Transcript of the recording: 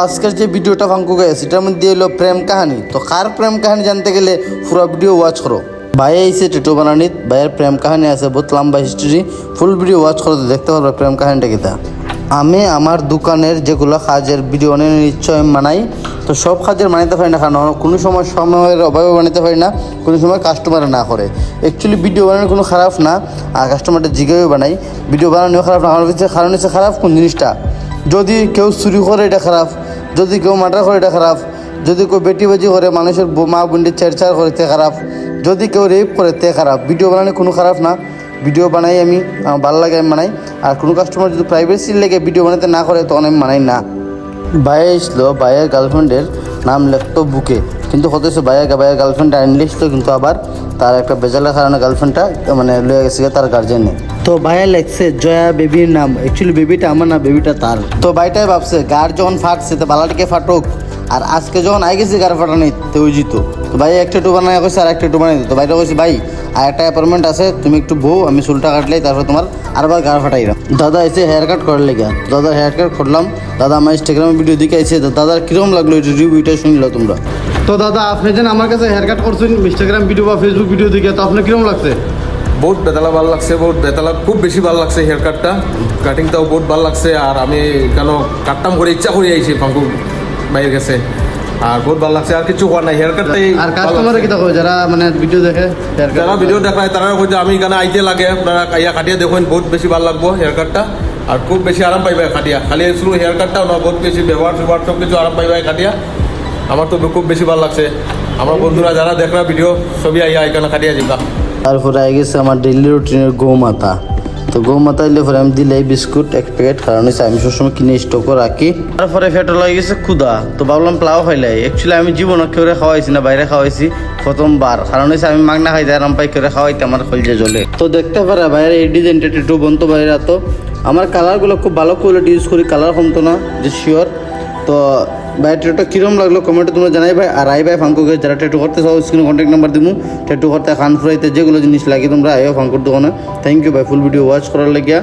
আজকের যে ভিডিওটা ফাঙ্কু গেছে সেটার মধ্যে এলো প্রেম কাহিনী। তো কার প্রেম কাহিনী জানতে গেলে পুরো ভিডিও ওয়াচ করো। ভাই আইসে টেটু বানানিত, ভাইয়ের প্রেম কাহিনী আছে বহুত লম্বা হিস্ট্রি। ফুল ভিডিও ওয়াচ করো দেখতে পারবে প্রেম কাহিনীটা কিতা। আমি আমার দোকানের যেগুলো কাজের ভিডিও নিশ্চয় বানাই, তো সব কাজের বানাইতে পারি না, কারণ কোনো সময় সময়ের অভাবে বানাইতে পারি না, কোনো সময় কাস্টমারে না করে। অ্যাকচুয়ালি ভিডিও বানানো কোনো খারাপ না, আর কাস্টমারটা জিগেও বানাই। ভিডিও বানানো খারাপ না, কারণ হচ্ছে খারাপ কোন জিনিসটা, যদি কেউ চুরি করে এটা খারাপ, যদি কেউ মার্ডার করে এটা খারাপ, যদি কেউ বেটিবাজি করে মানুষের মা বোনদের চেরচার করে তে খারাপ, যদি কেউ রেপ করে তে খারাপ। ভিডিও বানানো কোনো খারাপ না, ভিডিও বানাই আমি, আমার ভালো লাগে আমি বানাই। আর কোনো কাস্টমার যদি প্রাইভেসির লেগে ভিডিও বানাতে না করে তখন আমি বানাই না। ভাইয়া এসলো, ভাইয়ের গার্লফ্রেন্ডের নাম লিখতো বুকে, কিন্তু হতেছে ভাইয়ের গার্লফ্রেন্ড আনলে এসতো, কিন্তু আবার তার একটা বেজালের কারণে গার্লফ্রেন্ডটা মানে লয়ে গেছে তার গার্জেনে। তো ভাইয়া লেখছে জয়া বেবির নাম, অ্যাকচুয়ালি বেবিটা আমার না, বেবিটা তার। তো ভাইটাই ভাবছে গার যখন ফাটছে তো বালাটিকে ফাটুক, আর আজকে যখন আই গেছি গার ফাটা নেই তো ওই জিতো। তো ভাই একটা টু বানাই কইছে আর একটা টু বানাই দিত। তো ভাইটা কইছে ভাই আর একটা অ্যাপয়েন্টমেন্ট আছে, তুমি একটু বউ, আমি চুলটা কাটলেই তারপর তোমার আরবার গার ফাটাইলাম। দাদা এসে হেয়ার কাট করার লেগে, দাদা হেয়ার কাট করলাম। দাদা আমার ইনস্টাগ্রামে ভিডিও দেখে আইছে, দাদার কিরকম লাগলো এটা রিভিউটা শুনলো তোমরা। তো দাদা আপনি যেন আমার কাছে হেয়ার কাট করছেন ইনস্টাগ্রাম ভিডিও বা ফেসবুক ভিডিও দেখে, তো আপনার কিরকম লাগছে? বহুত বেতালা ভালো লাগছে, বহুত বেতালা খুব বেশি ভালো লাগছে। হেয়ার কাটটা কাটিংটাও বহুত ভালো লাগছে। আর আমি কেন কাটতাম করে ইচ্ছা করে আইছি ফাঙ্কু বাইরের কাছে, আর বহুত ভালো লাগছে। আর কিছু হওয়ার নাই, হেয়ার কাটটাই। আর কাস্টমারে কি দেখো যারা মানে ভিডিও দেখে, যারা ভিডিও দেখায় তারা কইছে আমি এখানে আইতে লাগে, আপনারা কাইয়া কাটিয়া দেখুন, বহুত বেশি ভালো লাগবো হেয়ার কাটটা। আর খুব বেশি আরাম পাইবে কাটিয়া, খালি শুধু হেয়ার কাটটাও না, বহুত বেশি ব্যবহার সব কিছু আরাম পাইবে কাটিয়া। আমার তো খুব বেশি ভালো লাগছে। আমার বন্ধুরা যারা দেখরা ভিডিও সবই আইয়া এখানে কাটিয়া যাবা। তারপরে আই গেছে আমার ডেইলি রুটিনের গৌমাতা। তো গৌমাতা এলে পরে আমি দিলে বিস্কুট এক প্যাকেট, কারণ হচ্ছে আমি সবসময় কিনে স্টকও রাখি। তারপরে ফেটো লাগে গেছে ক্ষুদা, তো ভাবলাম প্লাও খাইলাই। অ্যাকচুয়ালি আমি জীবনে কেউ খাওয়াইছি না, বাইরে খাওয়াইছি প্রথমবার, কারণ হচ্ছে আমি মাগনা খাইতে আরাম পাই, কেউ খাওয়াইতে আমার খলজে জ্বলে। তো দেখতে পারে বাইরে এই ডিজাইনটা একটু বন্ত বাইরে। তো আমার কালারগুলো খুব ভালো কোয়ালিটি ইউজ করি, কালার কমতো না যে শিওর। তো ভাই টেটুটা কীরকম লাগলো কমেন্টে তোমরা জানাই ভাই। আর আই ভাই ফাঙ্কুকে যারা টেটু করতে চাও স্ক্রিনে কন্ট্যাক্ট নাম্বার দিব, টেটু করতে খান ফুরাইতে যেগুলো জিনিস লাগে তোমরা আইও ফাঙ্কুর দোকানে। থ্যাংক ইউ ভাই ফুল ভিডিও ওয়াচ করার লাগিয়া।